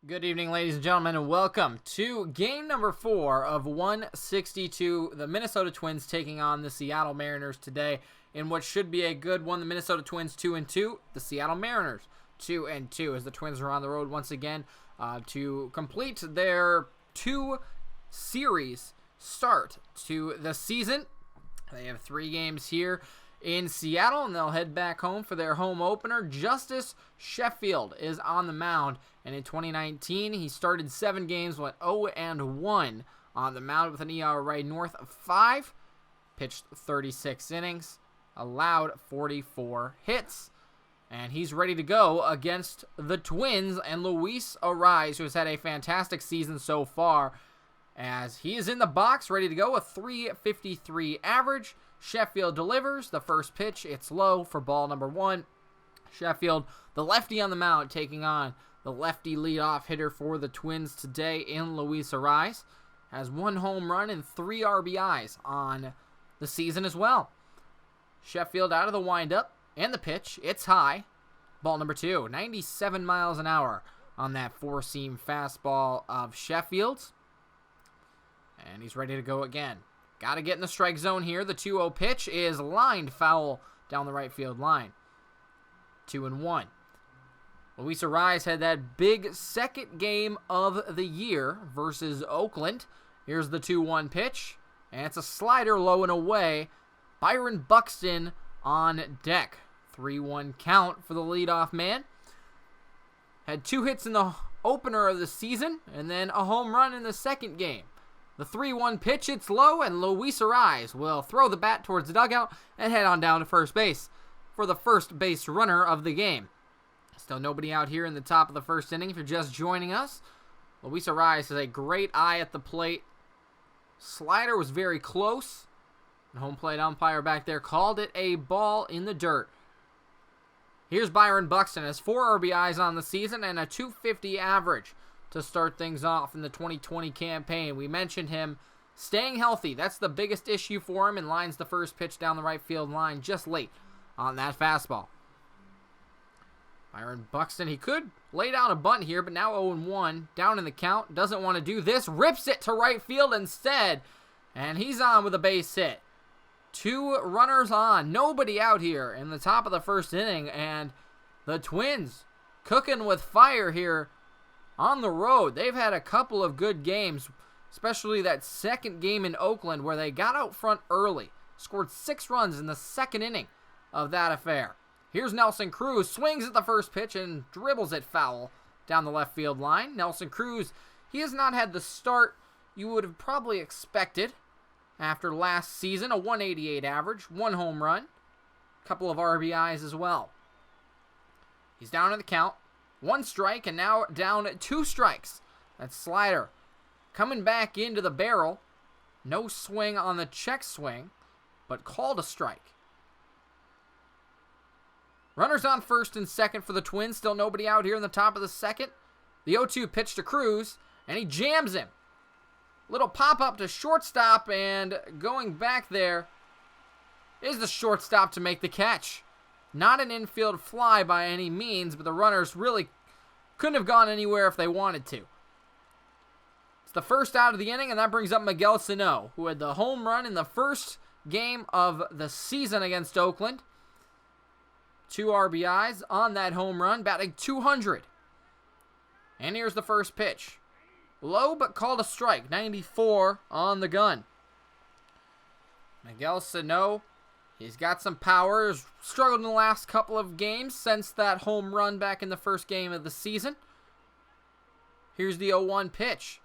Good evening, ladies and gentlemen, and welcome to game number 4 of 162. The Minnesota Twins taking on the Seattle Mariners today in what should be a good one. The Minnesota Twins 2-2, the Seattle Mariners 2-2, as the Twins are on the road once again to complete their 2-series start to the season. They have 3 games here in Seattle, and they'll head back home for their home opener. Justice Sheffield is on the mound, and in 2019, he started 7 games, went 0-1 on the mound with an ERA north of 5, pitched 36 innings, allowed 44 hits, and he's ready to go against the Twins and Luis Arraez, who has had a fantastic season so far, as he is in the box, ready to go, a .353 average. Sheffield delivers. The first pitch, it's low for ball number 1. Sheffield, the lefty on the mound, taking on the lefty leadoff hitter for the Twins today in Luis Arraez. Has 1 home run and 3 RBIs on the season as well. Sheffield out of the windup, and the pitch, it's high. Ball number 2, 97 miles an hour on that 4-seam fastball of Sheffield's. And he's ready to go again. Got to get in the strike zone here. The 2-0 pitch is lined foul down the right field line. 2-1. Luis Arraez had that big second game of the year versus Oakland. Here's the 2-1 pitch, and it's a slider low and away. Byron Buxton on deck. 3-1 count for the leadoff man. Had 2 hits in the opener of the season, and then a home run in the second game. The 3-1 pitch, it's low, and Luis Arraez will throw the bat towards the dugout and head on down to first base for the first base runner of the game. Still nobody out here in the top of the first inning if you're just joining us. Luis Arraez has a great eye at the plate. Slider was very close. The home plate umpire back there called it a ball in the dirt. Here's Byron Buxton, has 4 RBIs on the season and a .250 average to start things off in the 2020 campaign. We mentioned him staying healthy. That's the biggest issue for him, and lines the first pitch down the right field line just late on that fastball. Byron Buxton, he could lay down a bunt here, but now 0-1, down in the count, doesn't want to do this, rips it to right field instead, and he's on with a base hit. 2 runners on, nobody out here in the top of the first inning, and the Twins cooking with fire here on the road. They've had a couple of good games, especially that second game in Oakland where they got out front early, scored 6 runs in the second inning of that affair. Here's Nelson Cruz, swings at the first pitch and dribbles it foul down the left field line. Nelson Cruz, he has not had the start you would have probably expected after last season. A .188 average, 1 home run, a couple of RBIs as well. He's down in the count. 1 strike, and now down 2 strikes. That slider coming back into the barrel. No swing on the check swing, but called a strike. Runners on first and second for the Twins. Still nobody out here in the top of the second. The 0-2 pitch to Cruz, and he jams him. Little pop-up to shortstop, and going back there is the shortstop to make the catch. Not an infield fly by any means, but the runners really couldn't have gone anywhere if they wanted to. It's the first out of the inning, and that brings up Miguel Sano, who had the home run in the first game of the season against Oakland. 2 RBIs on that home run, batting .200. And here's the first pitch. Low, but called a strike. 94 on the gun. Miguel Sano, he's got some power. He's struggled in the last couple of games since that home run back in the first game of the season. Here's the 0-1 pitch.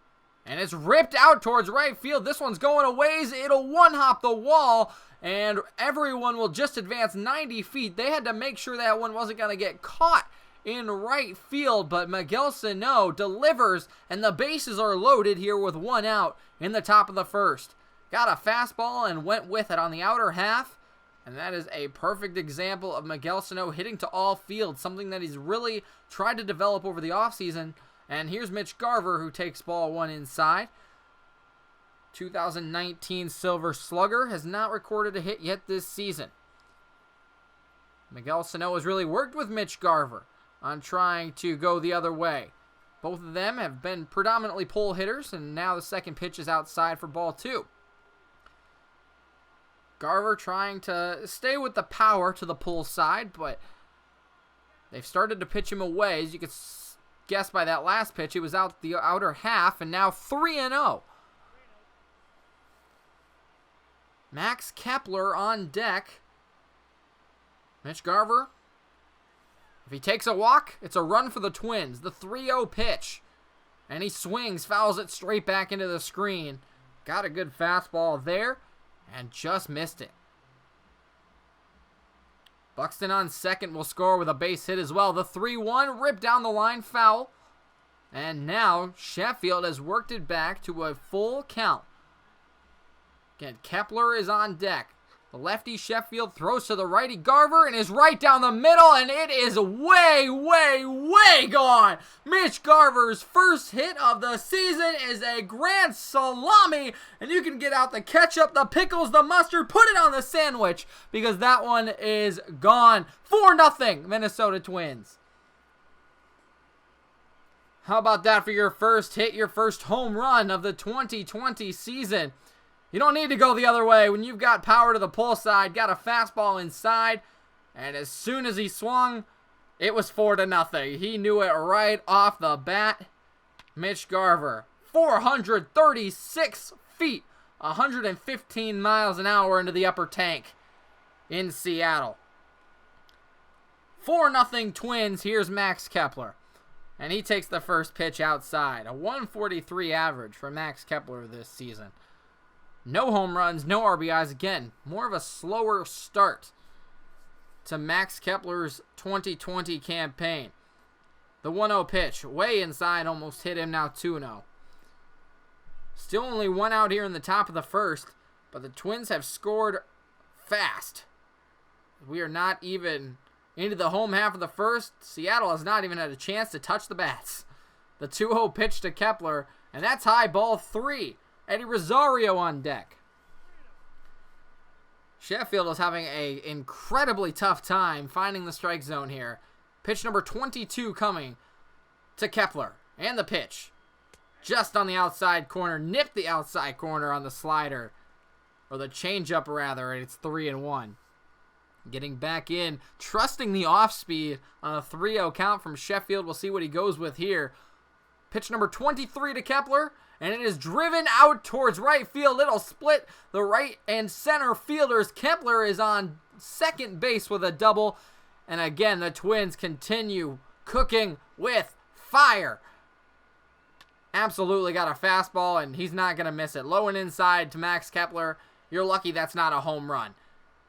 And it's ripped out towards right field. This one's going a ways. It'll one-hop the wall, and everyone will just advance 90 feet. They had to make sure that one wasn't going to get caught in right field, but Miguel Sano delivers, and the bases are loaded here with 1 out in the top of the first. Got a fastball and went with it on the outer half, and that is a perfect example of Miguel Sano hitting to all fields, something that he's really tried to develop over the offseason. And here's Mitch Garver, who takes ball 1 inside. 2019 Silver Slugger has not recorded a hit yet this season. Miguel Sano has really worked with Mitch Garver on trying to go the other way. Both of them have been predominantly pull hitters, and now the second pitch is outside for ball 2. Garver trying to stay with the power to the pull side, but they've started to pitch him away. As you could guess by that last pitch, it was out the outer half, and now 3-0. Max Kepler on deck. Mitch Garver, if he takes a walk, it's a run for the Twins. The 3-0 pitch. And he swings, fouls it straight back into the screen. Got a good fastball there, and just missed it. Buxton on second will score with a base hit as well. The 3-1 ripped down the line, foul. And now Sheffield has worked it back to a full count. Again, Kepler is on deck. The lefty Sheffield throws to the righty Garver and is right down the middle, and it is way, way, way gone. Mitch Garver's first hit of the season is a grand salami, and you can get out the ketchup, the pickles, the mustard, put it on the sandwich, because that one is gone. 4-0 Minnesota Twins. How about that for your first hit, your first home run of the 2020 season? You don't need to go the other way when you've got power to the pull side, got a fastball inside, and as soon as he swung, it was 4-0. He knew it right off the bat. Mitch Garver, 436 feet, 115 miles an hour into the upper tank in Seattle. 4-0 Twins. Here's Max Kepler, and he takes the first pitch outside. A 143 average for Max Kepler this season. No home runs, no RBIs. Again, more of a slower start to Max Kepler's 2020 campaign. The 1-0 pitch, way inside, almost hit him, now 2-0. Still only one out here in the top of the first, but the Twins have scored fast. We are not even into the home half of the first. Seattle has not even had a chance to touch the bats. The 2-0 pitch to Kepler, and that's high, ball 3. Eddie Rosario on deck. Sheffield is having an incredibly tough time finding the strike zone here. Pitch number 22 coming to Kepler. And the pitch. Just on the outside corner. Nipped the outside corner on the slider. Or the changeup, rather. And it's 3-1. Getting back in. Trusting the off speed on a 3-0 count from Sheffield. We'll see what he goes with here. Pitch number 23 to Kepler. And it is driven out towards right field. It'll split the right and center fielders. Kepler is on second base with a double. And again, the Twins continue cooking with fire. Absolutely got a fastball, and he's not going to miss it. Low and inside to Max Kepler. You're lucky that's not a home run.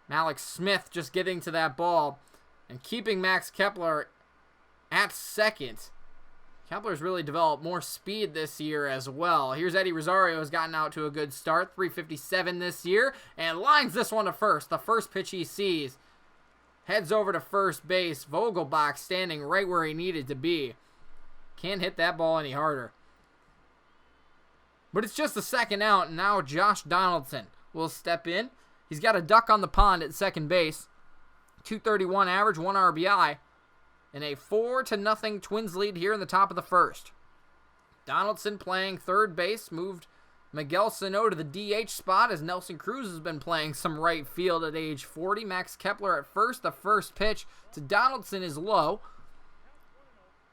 Malik Smith just getting to that ball and keeping Max Kepler at second. Kepler's really developed more speed this year as well. Here's Eddie Rosario, has gotten out to a good start. 357 this year, and lines this one to first. The first pitch he sees. Heads over to first base. Vogelbach standing right where he needed to be. Can't hit that ball any harder. But it's just the second out, and now Josh Donaldson will step in. He's got a duck on the pond at second base. 231 average, 1 RBI. In a 4-0 Twins lead here in the top of the first. Donaldson playing third base, moved Miguel Sano to the DH spot as Nelson Cruz has been playing some right field at age 40. Max Kepler at first. The first pitch to Donaldson is low.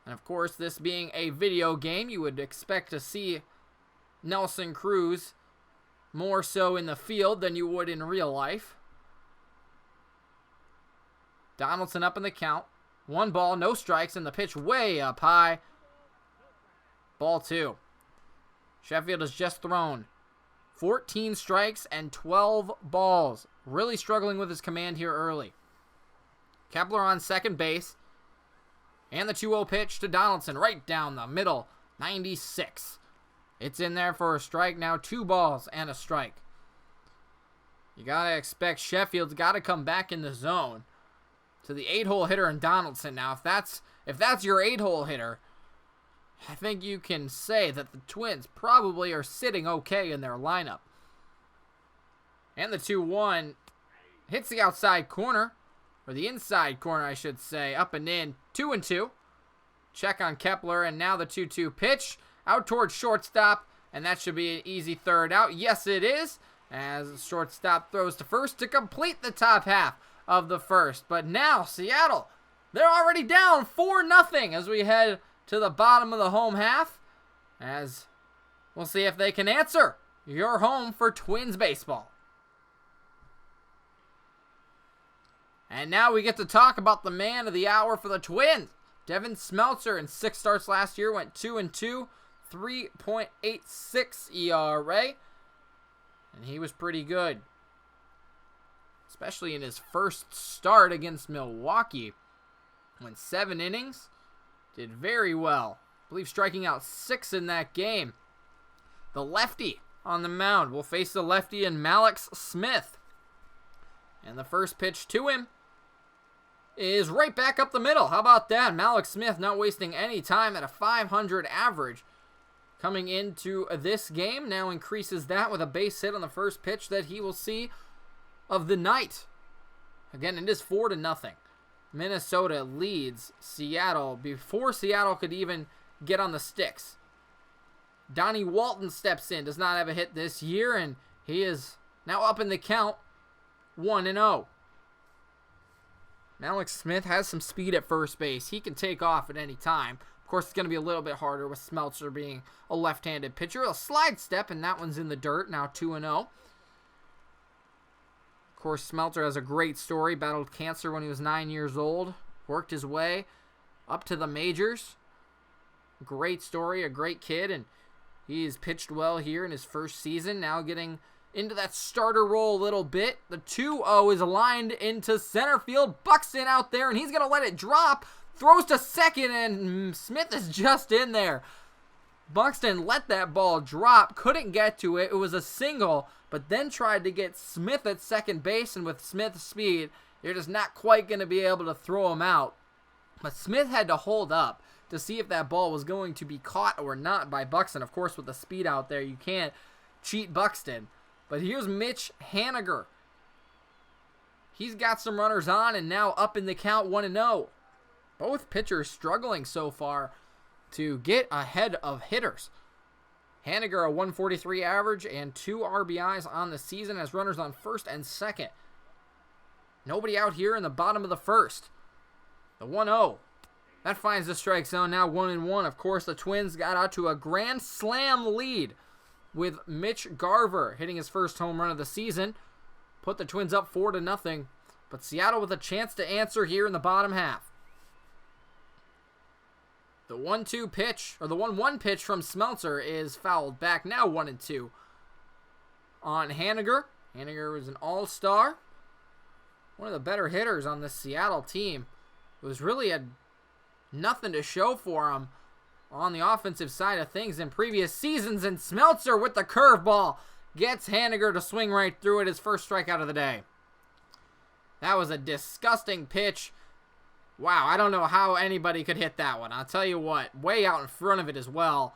And of course, this being a video game, you would expect to see Nelson Cruz more so in the field than you would in real life. Donaldson up in the count. 1 ball, no strikes, and the pitch way up high. Ball 2. Sheffield has just thrown 14 strikes and 12 balls. Really struggling with his command here early. Kepler on second base. And the 2-0 pitch to Donaldson right down the middle. 96. It's in there for a strike. Now 2 balls and a strike. You got to expect Sheffield's got to come back in the zone. To the 8-hole hitter in Donaldson. Now, if that's your 8-hole hitter, I think you can say that the Twins probably are sitting okay in their lineup. And the 2-1 hits the outside corner, or the inside corner, I should say, up and in. 2-2. check on Kepler, and now the 2-2 pitch out towards shortstop, and that should be an easy third out. Yes, it is, as shortstop throws to first to complete the top half of the first. But now Seattle, they're already down 4-0 as we head to the bottom of the home half, as we'll see if they can answer your home for Twins baseball. And now we get to talk about the man of the hour for the Twins. Devin Smeltzer, in 6 starts last year, went 2-2, 3.86 ERA. And he was pretty good, especially in his first start against Milwaukee. Went 7 innings, did very well. I believe striking out 6 in that game. The lefty on the mound will face the lefty in Mallex Smith. And the first pitch to him is right back up the middle. How about that? Mallex Smith not wasting any time at a .500 average. Coming into this game, now increases that with a base hit on the first pitch that he will see of the night. Again, it is 4-0. Minnesota leads Seattle before Seattle could even get on the sticks. Donnie Walton steps in, does not have a hit this year, and he is now up in the count, 1-0. Mallex Smith has some speed at first base. He can take off at any time. Of course, it's going to be a little bit harder with Smeltzer being a left-handed pitcher. A slide step, and that one's in the dirt, now 2-0. Of course, Smeltzer has a great story. Battled cancer when he was 9 years old. Worked his way up to the majors. Great story, a great kid, and he's pitched well here in his first season. Now getting into that starter role a little bit. The 2-0 is aligned into center field. Buxton out there, and he's going to let it drop. Throws to second, and Smith is just in there. Buxton let that ball drop, couldn't get to it. It was a single, but then tried to get Smith at second base, and with Smith's speed, you're just not quite going to be able to throw him out. But Smith had to hold up to see if that ball was going to be caught or not by Buxton. Of course, with the speed out there, you can't cheat Buxton. But here's Mitch Haniger. He's got some runners on and now up in the count, 1-0. Both pitchers struggling so far to get ahead of hitters. Haniger a 143 average and 2 RBIs on the season as runners on first and second. Nobody out here in the bottom of the first. The 1-0. That finds the strike zone, now 1-1. Of course, the Twins got out to a grand slam lead with Mitch Garver hitting his first home run of the season. Put the Twins up 4-0. But Seattle with a chance to answer here in the bottom half. The 1-2 pitch, or the 1-1 pitch from Smeltzer is fouled back, now 1-2 on Haniger. Haniger was an all-star. One of the better hitters on this Seattle team. It was really nothing to show for him on the offensive side of things in previous seasons, and Smeltzer with the curveball gets Haniger to swing right through it, his first strikeout of the day. That was a disgusting pitch. Wow, I don't know how anybody could hit that one. I'll tell you what, way out in front of it as well.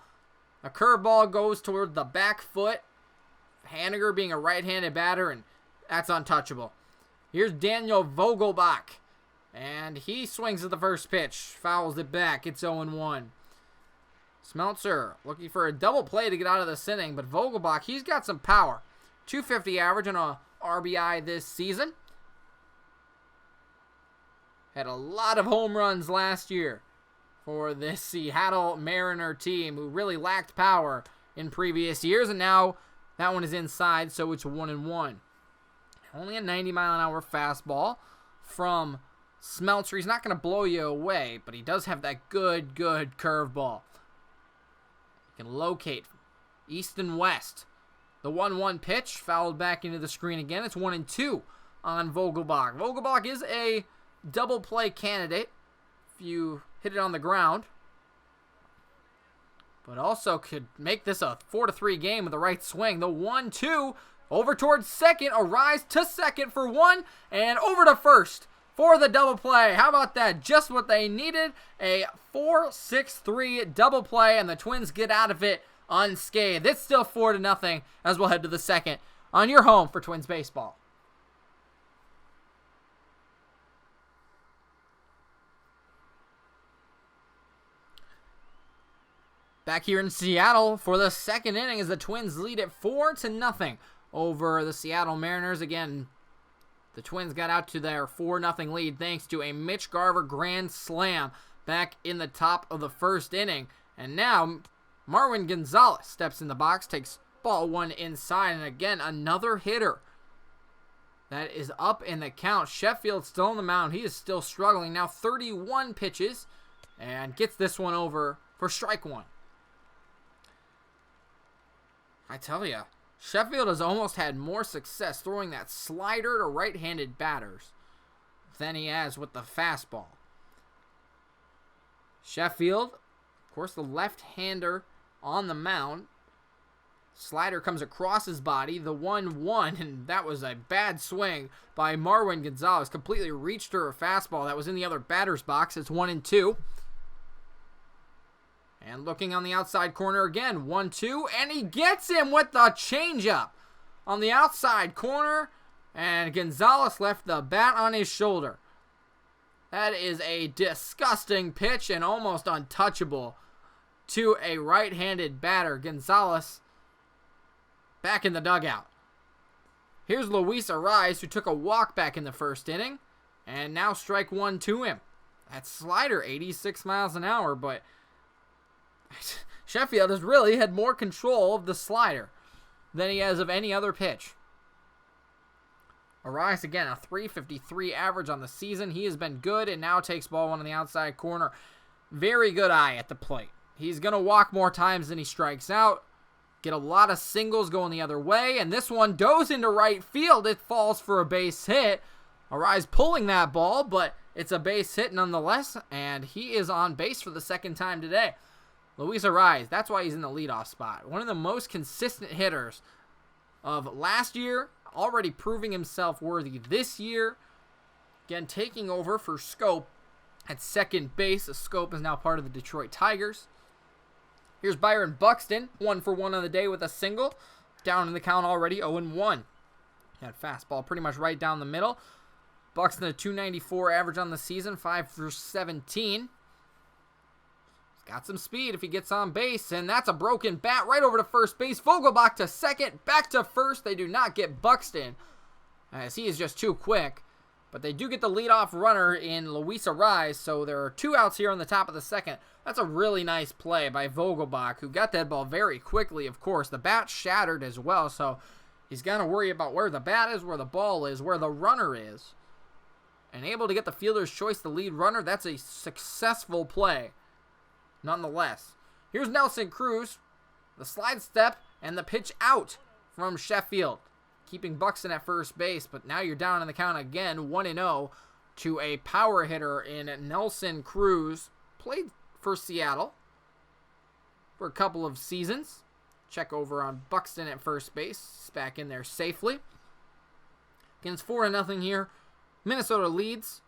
A curveball goes toward the back foot. Haniger being a right-handed batter, and that's untouchable. Here's Daniel Vogelbach, and he swings at the first pitch, fouls it back. It's 0-1. Smeltzer looking for a double play to get out of this inning, but Vogelbach, he's got some power. 250 average and a RBI this season. Had a lot of home runs last year for this Seattle Mariner team who really lacked power in previous years, and now that one is inside, so it's 1-1. Only a 90-mile-an-hour fastball from Smeltzer. He's not going to blow you away, but he does have that good curveball. He can locate east and west. The 1-1 pitch fouled back into the screen again. It's 1-2 on Vogelbach. Vogelbach is a double play candidate if you hit it on the ground, but also could make this a 4-3 game with the right swing. The 1-2 over towards second, a rise to second for one, and over to first for the double play. How about that? Just what they needed. A 4-6-3 double play, and the Twins get out of it unscathed. It's still 4-0 as we'll head to the second on your home for Twins baseball. Back here in Seattle for the second inning as the Twins lead it 4-0 over the Seattle Mariners. Again, the Twins got out to their 4-0 lead thanks to a Mitch Garver grand slam back in the top of the first inning. And now Marwin Gonzalez steps in the box, takes ball one inside, and again, another hitter that is up in the count. Sheffield still on the mound. He is still struggling. Now 31 pitches and gets this one over for strike one. I tell you, Sheffield has almost had more success throwing that slider to right-handed batters than he has with the fastball. Sheffield, of course, the left-hander on the mound. Slider comes across his body, the 1-1, and that was a bad swing by Marwin Gonzalez. Completely reached her a fastball that was in the other batter's box. It's 1-2. And looking on the outside corner again, 1-2, and he gets him with the changeup on the outside corner, and Gonzalez left the bat on his shoulder. That is a disgusting pitch and almost untouchable to a right-handed batter. Gonzalez back in the dugout. Here's Luis Arraez, who took a walk back in the first inning, and now strike one to him. That slider, 86 miles an hour, but Sheffield has really had more control of the slider than he has of any other pitch. Arraez, again, a .353 average on the season. He has been good and now takes ball one on the outside corner. Very good eye at the plate. He's going to walk more times than he strikes out. Get a lot of singles going the other way, and this one goes into right field. It falls for a base hit. Arraez pulling that ball, but it's a base hit nonetheless, and he is on base for the second time today. Luis Arraez, that's why he's in the leadoff spot. One of the most consistent hitters of last year, already proving himself worthy this year. Again, taking over for Scope at second base. Scope is now part of the Detroit Tigers. Here's Byron Buxton, 1-for-1 on the day with a single. Down in the count already, 0-1. That fastball pretty much right down the middle. Buxton a .294 average on the season, 5-for-17. He's got some speed if he gets on base, and that's a broken bat right over to first base. Vogelbach to second, back to first. They do not get Buxton, as he is just too quick. But they do get the leadoff runner in Luis Arraez, so there are two outs here on the top of the second. That's a really nice play by Vogelbach, who got that ball very quickly, of course. The bat shattered as well, so he's got to worry about where the bat is, where the ball is, where the runner is. And able to get the fielder's choice, the lead runner, that's a successful play, nonetheless. Here's Nelson Cruz, the slide step, and the pitch out from Sheffield, keeping Buxton at first base, but now you're down in the count again, 1-0 to a power hitter in Nelson Cruz. Played for Seattle for a couple of seasons. Check over on Buxton at first base. He's back in there safely. Again, it's 4-0 here. Minnesota leads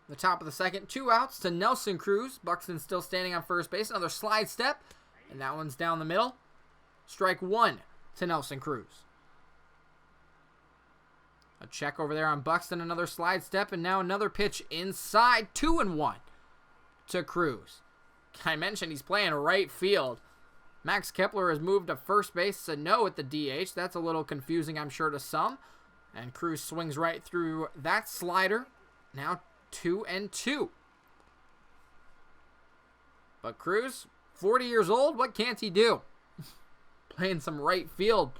the top of the second. Two outs to Nelson Cruz. Buxton still standing on first base. Another slide step, and that one's down the middle. Strike one to Nelson Cruz. A check over there on Buxton, another slide step, and now another pitch inside, 2-1 to Cruz. I mentioned he's playing right field. Max Kepler has moved to first base, Sano at the DH. That's a little confusing, I'm sure, to some. And Cruz swings right through that slider. Now 2-2. But Cruz, 40 years old, what can't he do? Playing some right field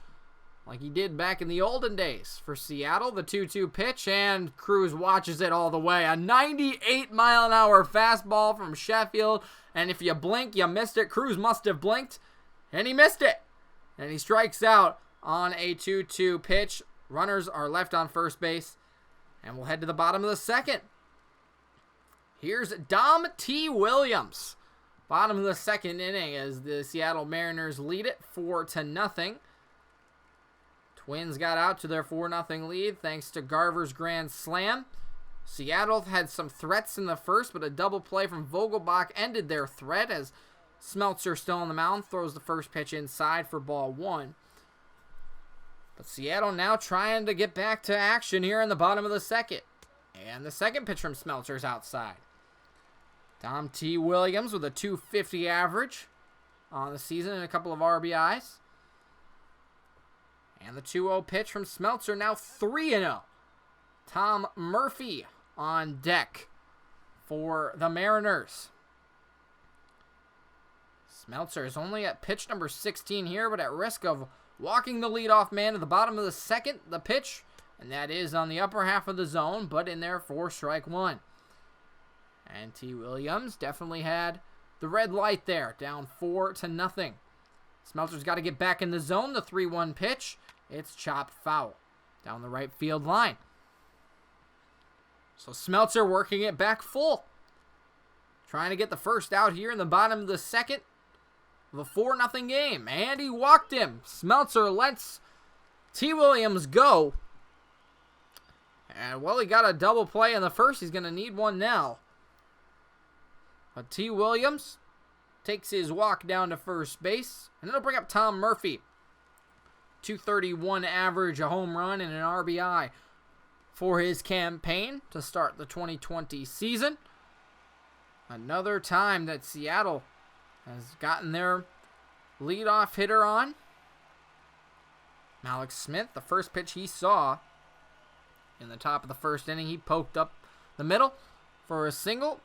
like he did back in the olden days for Seattle. The 2-2 pitch, and Cruz watches it all the way. A 98-mile-an-hour fastball from Sheffield, and if you blink, you missed it. Cruz must have blinked, and he missed it. And he strikes out on a 2-2 pitch. Runners are left on first base, and we'll head to the bottom of the second. Here's Dom T. Williams. Bottom of the second inning as the Seattle Mariners lead it 4-0. Twins got out to their 4-0 lead thanks to Garver's grand slam. Seattle had some threats in the first, but a double play from Vogelbach ended their threat as Smeltzer, still on the mound, throws the first pitch inside for ball one. But Seattle now trying to get back to action here in the bottom of the second. And the second pitch from Smeltzer's outside. Dom T. Williams with a .250 average. on the season and a couple of RBIs. And the 2-0 pitch from Smeltzer, now 3-0. Tom Murphy on deck for the Mariners. Smeltzer is only at pitch number 16 here, but at risk of walking the leadoff man to the bottom of the second. The pitch, and that is on the upper half of the zone, but in there for strike one. And T. Williams definitely had the red light there, down 4-0. Smeltzer's got to get back in the zone. The 3-1 pitch, it's chopped foul down the right field line. So Smeltzer working it back full. Trying to get the first out here in the bottom of the second. The 4-0 game, and he walked him. Smeltzer lets T. Williams go. And, well, he got a double play in the first. He's going to need one now. But T. Williams takes his walk down to first base, and it'll bring up Tom Murphy. 231 average, a home run, and an RBI for his campaign to start the 2020 season. Another time that Seattle has gotten their leadoff hitter on. Alex Smith, the first pitch he saw in the top of the first inning, he poked up the middle for a single.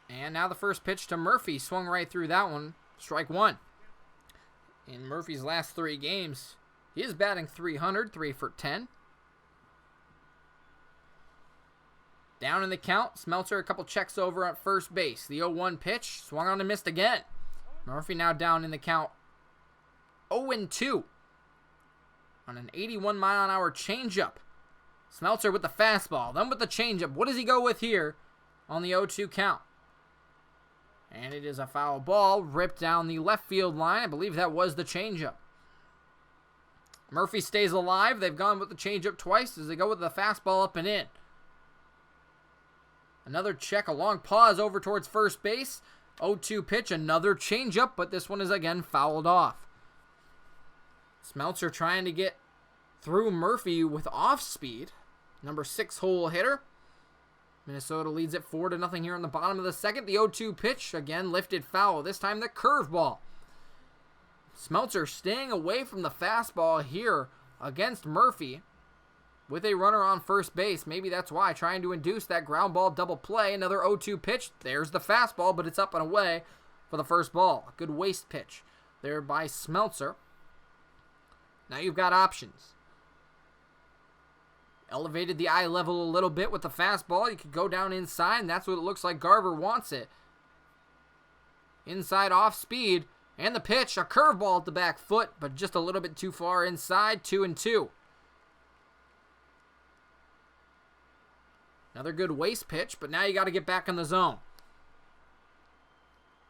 And now the first pitch to Murphy, swung right through that one, strike one. In Murphy's last 3 games, he is batting .300, 3 for 10. Down in the count, Smeltzer a couple checks over at first base. The 0-1 pitch, swung on and missed again. Murphy now down in the count 0-2 on an 81-mile-an-hour changeup. Smeltzer with the fastball, then with the changeup. What does he go with here on the 0-2 count? And it is a foul ball ripped down the left field line. I believe that was the changeup. Murphy stays alive. They've gone with the changeup twice as they go with the fastball up and in. Another check, a long pause over towards first base. 0-2 pitch, another changeup, but this one is again fouled off. Smeltzer trying to get through Murphy with off speed. Number 6 hole hitter. Minnesota leads it 4-0 here in the bottom of the second. The 0-2 pitch, again lifted foul. This time the curveball. Smeltzer staying away from the fastball here against Murphy with a runner on first base. Maybe that's why, trying to induce that ground ball double play. Another 0-2 pitch. There's the fastball, but it's up and away for the first ball. A good waste pitch there by Smeltzer. Now you've got options. Elevated the eye level a little bit with the fastball. You could go down inside, and that's what it looks like Garver wants it. Inside off speed, and the pitch, a curveball at the back foot, but just a little bit too far inside, 2-2. Another good waste pitch, but now you got to get back in the zone.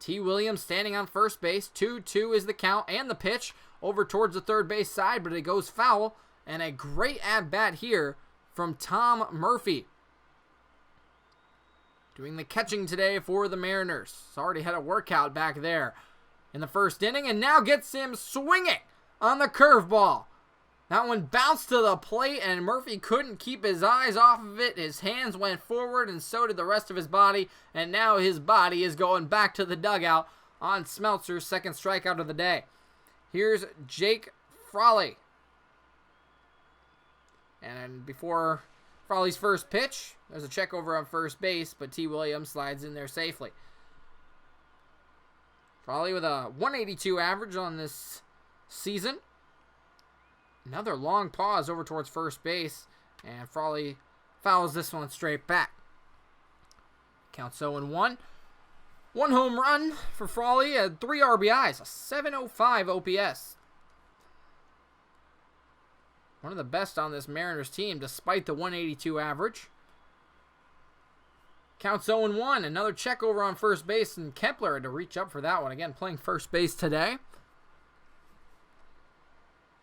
T. Williams standing on first base. 2-2 is the count and the pitch over towards the third base side, but it goes foul. And a great at-bat here from Tom Murphy. Doing the catching today for the Mariners. He's already had a workout back there in the first inning, and now gets him swinging on the curveball. That one bounced to the plate, and Murphy couldn't keep his eyes off of it. His hands went forward, and so did the rest of his body. And now his body is going back to the dugout on Smeltzer's second strikeout of the day. Here's Jake Frawley. And before Frawley's first pitch, there's a check over on first base, but T. Williams slides in there safely. Frawley with a 182 average on this season. Another long pause over towards first base, and Frawley fouls this one straight back. Counts 0-1. One home run for Frawley, 3 RBIs, a 705 OPS. One of the best on this Mariners team, despite the 182 average. Counts 0-1. Another check over on first base, and Kepler had to reach up for that one. Again, playing first base today.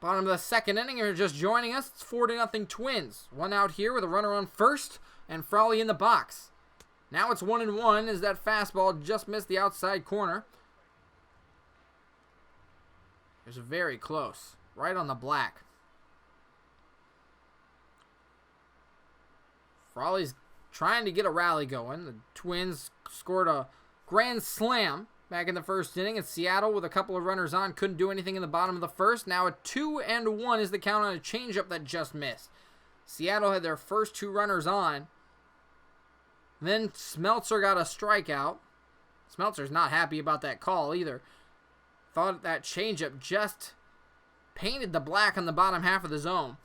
Bottom of the second inning, you're just joining us. It's 4-0 Twins. One out here with a runner on first, and Frawley in the box. Now it's 1-1 as that fastball just missed the outside corner. It was very close. Right on the black. Frawley's trying to get a rally going. The Twins scored a grand slam back in the first inning. It's Seattle with a couple of runners on. Couldn't do anything in the bottom of the first. Now a 2-1 is the count on a changeup that just missed. Seattle had their first 2 runners on. Then Smeltzer got a strikeout. Smeltzer's not happy about that call either. Thought that changeup just painted the black on the bottom half of the zone.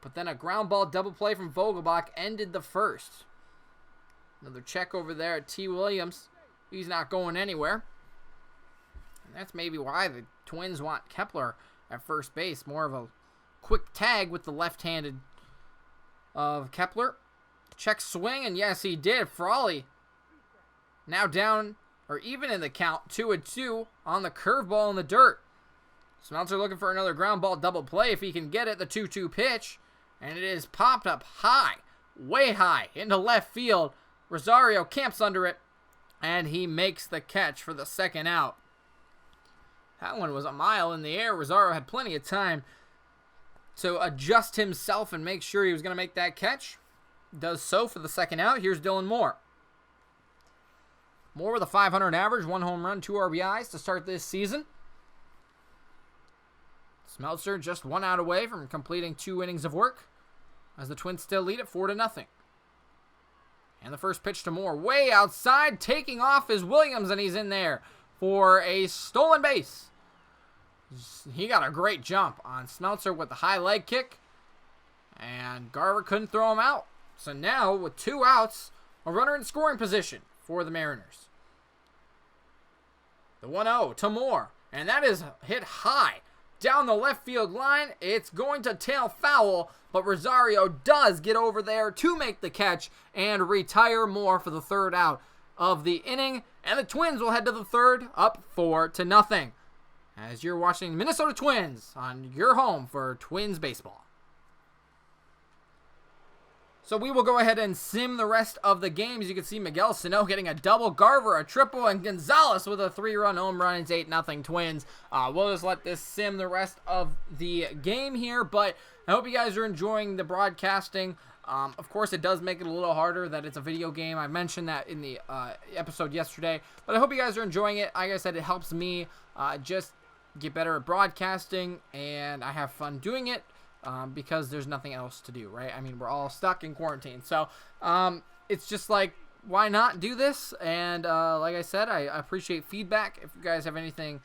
But then a ground ball double play from Vogelbach ended the first. Another check over there at T. Williams. He's not going anywhere. And that's maybe why the Twins want Kepler at first base. More of a quick tag with the left-handed of Kepler. Check swing, and yes, he did. Frawley now down, or even in the count, 2-2 on the curveball in the dirt. Smeltzer looking for another ground ball double play if he can get it. The 2-2 pitch, and it is popped up high, way high, into left field. Rosario camps under it, and he makes the catch for the second out. That one was a mile in the air. Rosario had plenty of time to adjust himself and make sure he was going to make that catch. Does so for the second out. Here's Dylan Moore. Moore with a .500 average, 1 home run, 2 RBIs to start this season. Smeltzer just 1 out away from completing 2 innings of work as the Twins still lead at 4-0. And the first pitch to Moore, way outside, taking off is Williams, and he's in there for a stolen base. He got a great jump on Smeltzer with the high leg kick, and Garver couldn't throw him out. So now, with 2 outs, a runner in scoring position for the Mariners. The 1-0 to Moore, and that is hit high down the left field line. It's going to tail foul, but Rosario does get over there to make the catch and retire Moore for the 3rd out of the inning. And the Twins will head to the 3rd, up 4-0. As you're watching Minnesota Twins on your home for Twins baseball. So we will go ahead and sim the rest of the games. You can see Miguel Sano getting a double, Garver a triple, and Gonzalez with a 3-run home run. It's 8-0 Twins. We'll just let this sim the rest of the game here, but I hope you guys are enjoying the broadcasting. Of course, it does make it a little harder that it's a video game. I mentioned that in the episode yesterday, but I hope you guys are enjoying it. Like I said, it helps me just get better at broadcasting, and I have fun doing it. Because there's nothing else to do, right? I mean, we're all stuck in quarantine. So, it's just like, why not do this? And, like I said, I appreciate feedback. If you guys have anything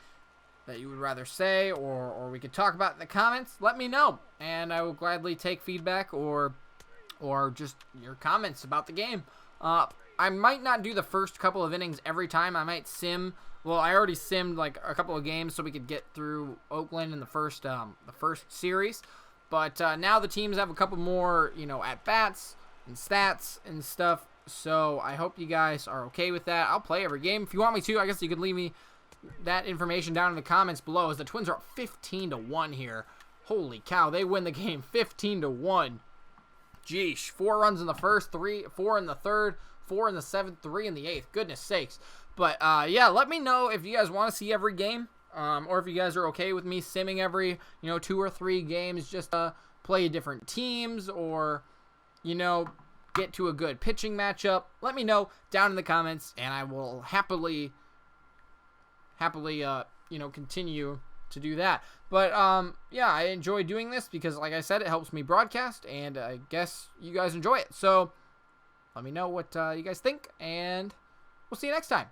that you would rather say or we could talk about in the comments, let me know. And I will gladly take feedback or just your comments about the game. I might not do the first couple of innings every time. I might sim. Well, I already simmed like a couple of games so we could get through Oakland in the first series. But now the teams have a couple more, at-bats and stats and stuff. So I hope you guys are okay with that. I'll play every game. If you want me to, I guess you could leave me that information down in the comments below, as the Twins are up 15-1 here. Holy cow, they win the game 15-1. Geesh, 4 runs in the first, 4 in the third, 4 in the 7th, 3 in the 8th. Goodness sakes. But, yeah, let me know if you guys want to see every game. Or if you guys are okay with me simming every, 2 or 3 games, just play different teams or, get to a good pitching matchup. Let me know down in the comments, and I will happily, continue to do that. But, yeah, I enjoy doing this because, like I said, it helps me broadcast, and I guess you guys enjoy it. So, let me know what you guys think, and we'll see you next time.